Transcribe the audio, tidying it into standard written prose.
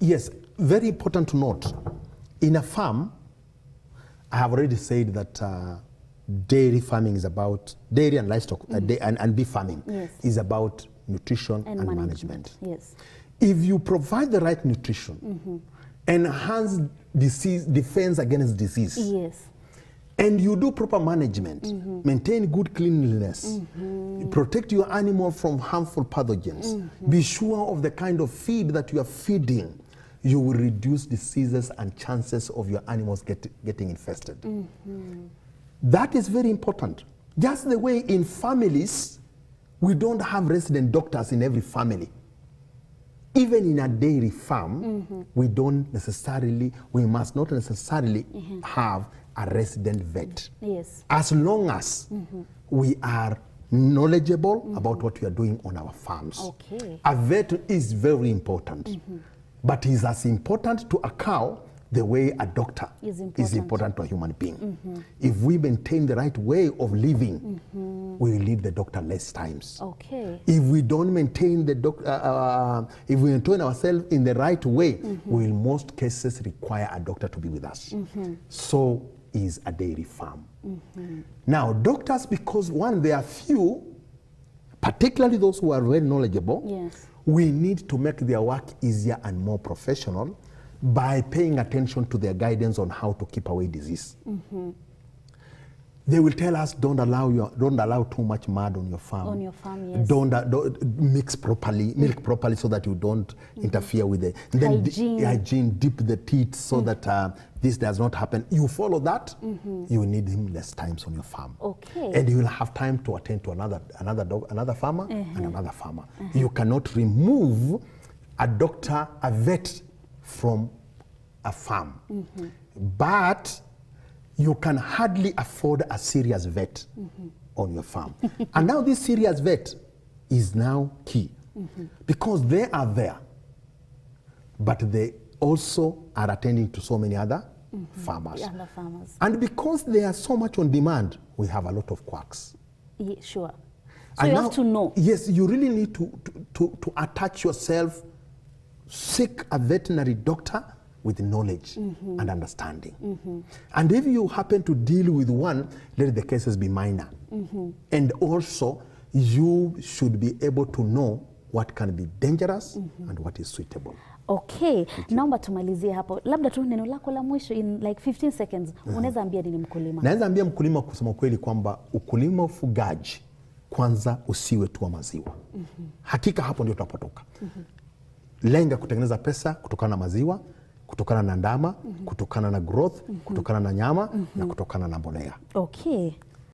Yes, very important to note. In a farm, I have already said that dairy farming is about, dairy and livestock, and beef farming is about nutrition and management. Yes. If you provide the right nutrition, enhance defense against disease, yes, and you do proper management, maintain good cleanliness, protect your animal from harmful pathogens, be sure of the kind of feed that you are feeding, you will reduce diseases and chances of your animals getting infested. That is very important. Just the way in families, we don't have resident doctors in every family. Even in a dairy farm, we must not necessarily have a resident vet. Yes. As long as we are knowledgeable about what we are doing on our farms. Okay. A vet is very important, but is as important to a cow the way a doctor is important to a human being. If we maintain the right way of living, we will need the doctor less times. Okay. If we don't maintain the if we maintain ourselves in the right way, we will in most cases require a doctor to be with us. So is a dairy farm. Now, doctors, because one, they are few, particularly those who are very knowledgeable, yes, we need to make their work easier and more professional by paying attention to their guidance on how to keep away disease. They will tell us, don't allow too much mud on your farm. On your farm, yes. Don't milk properly so that you don't interfere with the hygiene. Dip the teeth so that this does not happen. You follow that, you need him less times on your farm. Okay. And you will have time to attend to another farmer and another farmer. You cannot remove a doctor, a vet from a farm. But you can hardly afford a serious vet on your farm. And now this serious vet is now key because they are there, but they also are attending to so many other farmers. Other farmers. And because they are so much on demand, we have a lot of quacks. Yeah, sure. So and you now, have to know. Yes, you really need to attach yourself, seek a veterinary doctor with knowledge and understanding. And if you happen to deal with one, let the cases be minor. And also, you should be able to know what can be dangerous and what is suitable. Okay, naomba tumalizie hapo. Labda tu neno lako la mwisho in like 15 seconds. Unaweza ambia nini mkulima? Naweza ambia mkulima kusema kweli kwamba ukulima ufugaji kwanza usiwe tu wa maziwa. Hakika hapo ndio tunapotoka. Lenga kutengeneza pesa kutokana na maziwa, kutokana na ndama, kutokana na growth, kutokana na nyama na kutokana na mbolea. Okay.